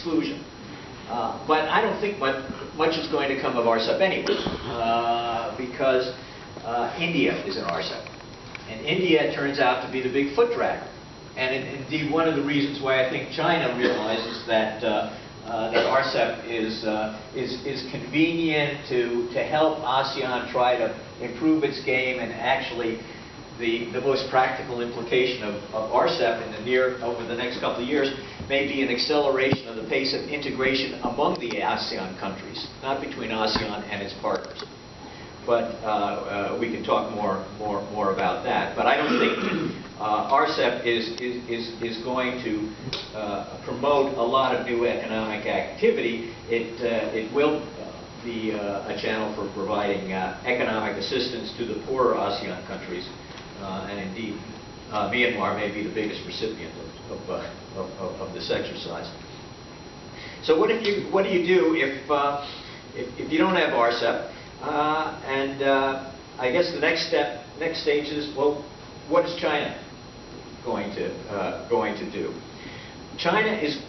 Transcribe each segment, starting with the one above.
exclusion. But I don't think much is going to come of RCEP anyway, because India is in RCEP. And India turns out to be the big foot dragger. And indeed, one of the reasons why I think China realizes that that RCEP is convenient to help ASEAN try to improve its game, and actually the most practical implication of RCEP over the next couple of years may be an acceleration of the pace of integration among the ASEAN countries, not between ASEAN and its partners. But we can talk more about that. But I don't think RCEP is going to promote a lot of new economic activity. It will be a channel for providing economic assistance to the poorer ASEAN countries, and indeed Myanmar may be the biggest recipient of this exercise. So what do you do if you don't have RCEP? And I guess the next stage is, well, what is China going to do? China is,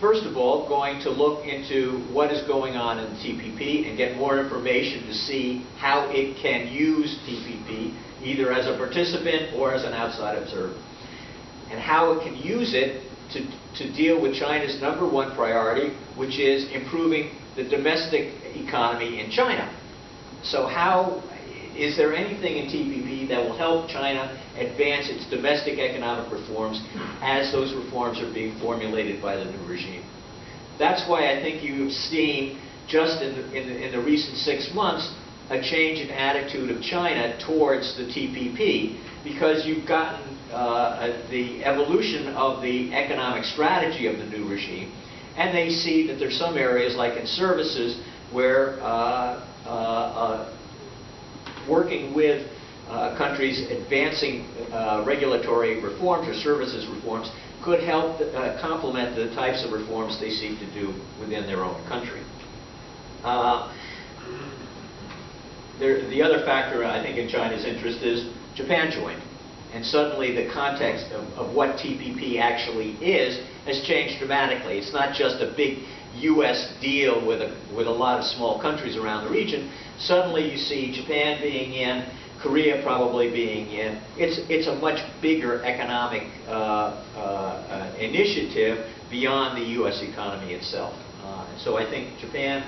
first of all, going to look into what is going on in TPP and get more information to see how it can use TPP, either as a participant or as an outside observer, and how it can use it to deal with China's #1 priority, which is improving the domestic economy in China. So is there anything in TPP that will help China advance its domestic economic reforms as those reforms are being formulated by the new regime? That's why I think you've seen, just in the recent 6 months, a change in attitude of China towards the TPP, because you've gotten the evolution of the economic strategy of the new regime, and they see that there's some areas, like in services, where working with countries advancing regulatory reforms or services reforms could help complement the types of reforms they seek to do within their own country. The other factor, I think, in China's interest is Japan joined. And suddenly the context of what TPP actually is has changed dramatically. It's not just a big U.S. deal with a lot of small countries around the region. Suddenly you see Japan being in, Korea probably being in. It's a much bigger economic initiative beyond the U.S. economy itself. So I think Japan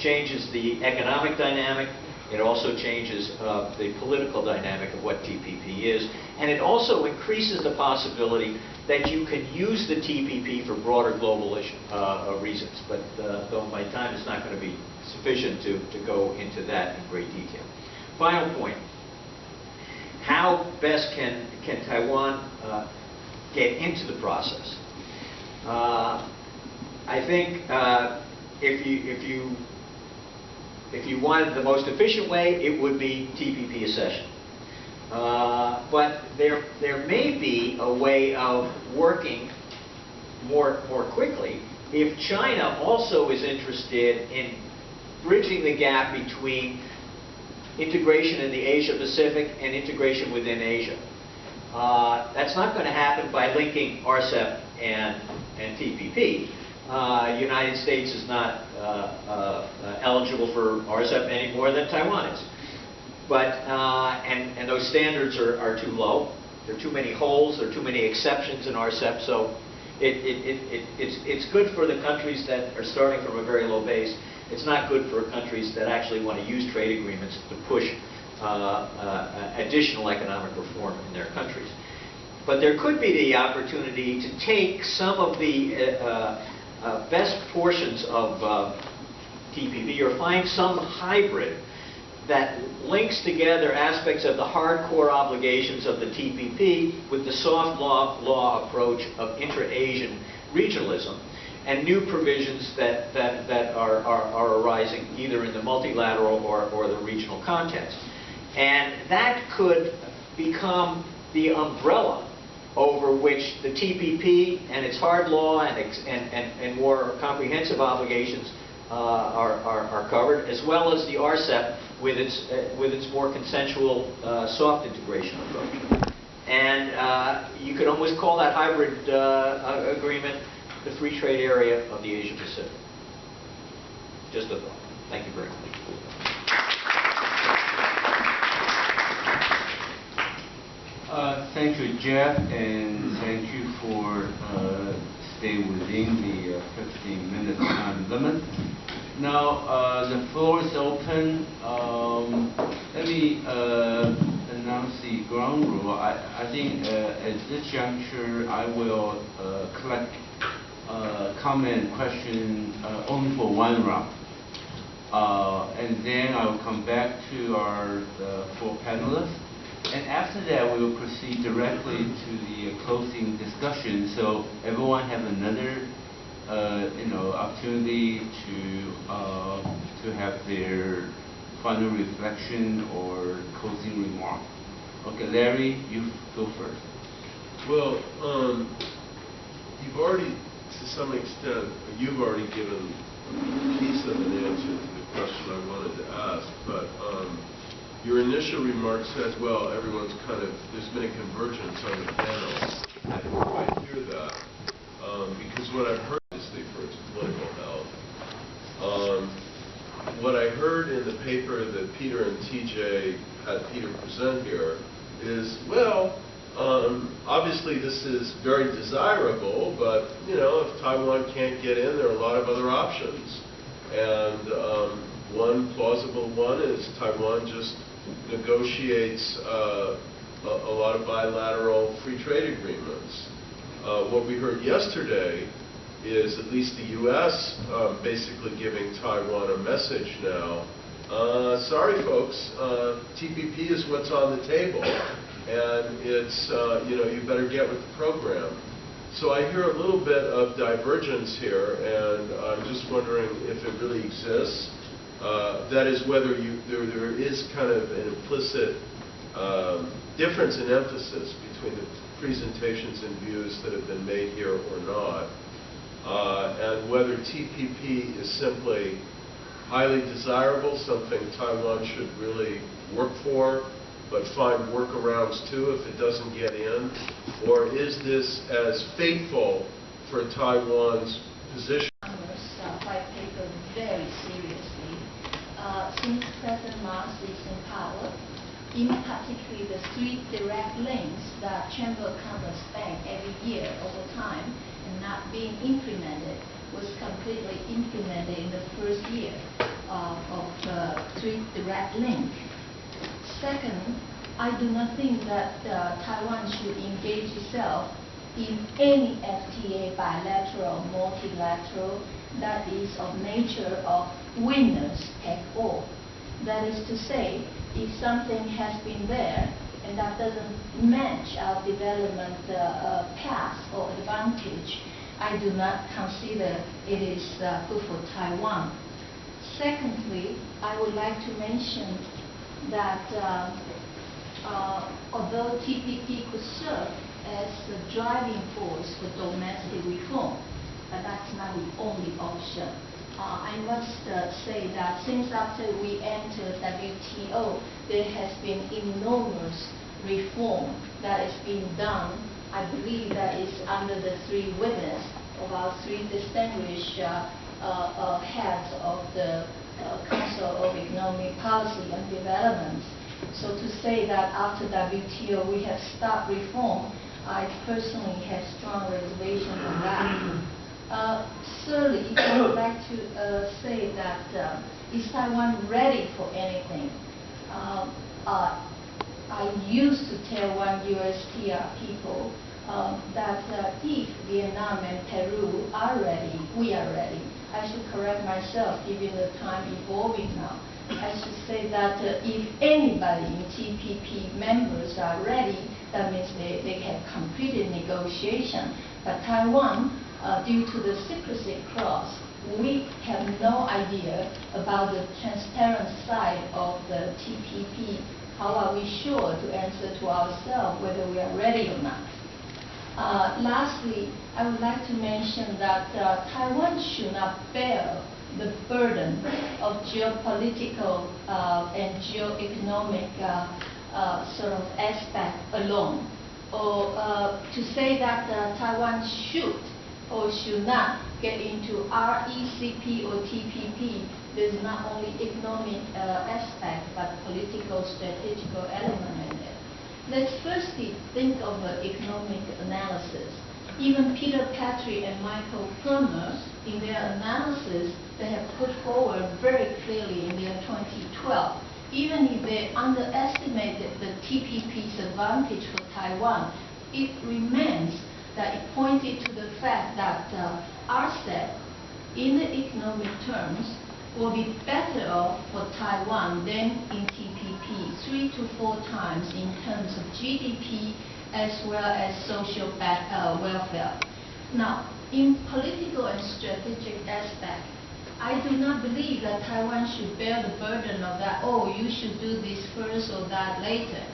changes the economic dynamic. It also changes the political dynamic of what TPP is. And it also increases the possibility that you can use the TPP for broader global reasons. But though my time is not going to be sufficient to go into that in great detail. Final point. How best can Taiwan get into the process? I think if you wanted the most efficient way, it would be TPP accession. But there may be a way of working more quickly if China also is interested in bridging the gap between integration in the Asia-Pacific and integration within Asia. That's not going to happen by linking RCEP and TPP. United States is not eligible for RCEP any more than Taiwan is. But, and those standards are too low. There are too many holes, there are too many exceptions in RCEP, so it's good for the countries that are starting from a very low base. It's not good for countries that actually want to use trade agreements to push additional economic reform in their countries. But there could be the opportunity to take some of the best portions of TPP, or find some hybrid that links together aspects of the hardcore obligations of the TPP with the soft law approach of intra-Asian regionalism, and new provisions that are arising either in the multilateral or the regional context. And that could become the umbrella over which the TPP and its hard law and more comprehensive obligations are covered, as well as the RCEP with its more consensual soft integration approach. And you could almost call that hybrid agreement the free trade area of the Asia Pacific. Just a thought. Thank you very much. Thank you, Jeff, and thank you for staying within the 15-minute time limit. Now, the floor is open. Let me announce the ground rule. I think at this juncture, I will collect comment question only for one round. And then I will come back to our four panelists. And after that, we will proceed directly to the closing discussion. So everyone have another, opportunity to have their final reflection or closing remark. Okay, Larry, you go first. Well, you've already, to some extent, you've already given a piece of an answer to the question I wanted to ask, but your initial remark said, well, everyone's there's been a convergence on the panel. I didn't quite hear that, because what I've heard, obviously, for its political health, what I heard in the paper that Peter and TJ had Peter present here is, well, obviously this is very desirable, but, if Taiwan can't get in, there are a lot of other options. And one plausible one is Taiwan just negotiates a lot of bilateral free trade agreements. What we heard yesterday is at least the U.S. Basically giving Taiwan a message now. Sorry, folks, TPP is what's on the table, and it's, you better get with the program. So I hear a little bit of divergence here, and I'm just wondering if it really exists. That is, whether there is kind of an implicit difference in emphasis between the presentations and views that have been made here or not, and whether TPP is simply highly desirable, something Taiwan should really work for, but find workarounds too if it doesn't get in, or is this as fateful for Taiwan's position? White paper very seriously. Since President Mars is in power, in particular the 3 direct links that Chamber of Commerce bank every year over time and not being implemented was completely implemented in the first year of the 3 direct link. Second, I do not think that Taiwan should engage itself in any FTA, bilateral, multilateral, that is of nature of winners take all. That is to say, if something has been there and that doesn't match our development path or advantage, I do not consider it is good for Taiwan. Secondly, I would like to mention that although TPP could serve as the driving force for domestic reform, but that's not the only option. I must say that since after we entered WTO, there has been enormous reform that is being done. I believe that is under the 3 witness of our 3 distinguished heads of the Council of Economic Policy and Development. So to say that after WTO we have stopped reform, I personally have strong reservations on that. Thirdly, I would like to say that is Taiwan ready for anything? I used to tell one USTR people that if Vietnam and Peru are ready, we are ready. I should correct myself given the time evolving now. I should say that if anybody in TPP members are ready, that means they have completed negotiation. But Taiwan, due to the secrecy clause, we have no idea about the transparent side of the TPP. How are we sure to answer to ourselves whether we are ready or not? Lastly, I would like to mention that Taiwan should not bear the burden of geopolitical and geoeconomic sort of aspect alone, or to say that Taiwan should or should not get into RCEP or TPP. There's not only economic aspect, but political, strategical element in it. Let's firstly think of the economic analysis. Even Peter Petrie and Michael Permer, in their analysis, they have put forward very clearly in their 2012. Even if they underestimated the TPP's advantage for Taiwan, it remains that it pointed to the fact that RCEP, in the economic terms, will be better off for Taiwan than in TPP, 3 to 4 times in terms of GDP as well as social welfare. Now, in political and strategic aspect, I do not believe that Taiwan should bear the burden of that, oh, you should do this first or that later.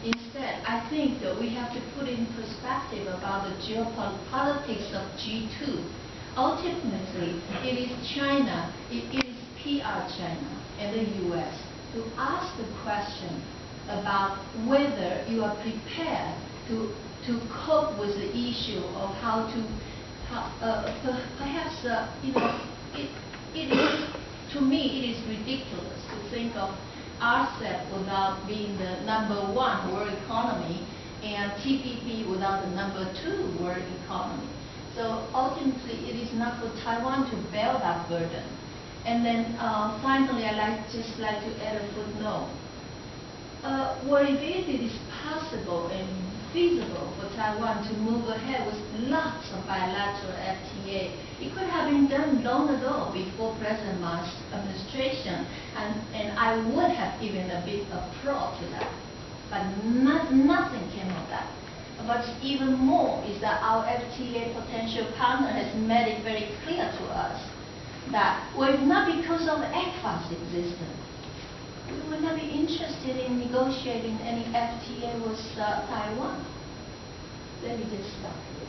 Instead, I think that we have to put in perspective about the geopolitics of G2. Ultimately, it is China, it is PR China and the US to ask the question about whether you are prepared to cope with the issue of how to, perhaps, it is, to me, it is ridiculous to think of RCEP without being the #1 world economy and TPP without the #2 world economy. So ultimately, it is not for Taiwan to bear that burden. And then finally, I'd just like to add a footnote. What if it is possible and feasible for Taiwan to move ahead with lots of bilateral FTA? It could have been done long ago before President Ma's administration, and I would have given a big applaud to that. But nothing came of that. But even more is that our FTA potential partner has made it very clear to us that if not because of ECFA's existence, we would not be interested in negotiating any FTA with Taiwan. Let me just stop here.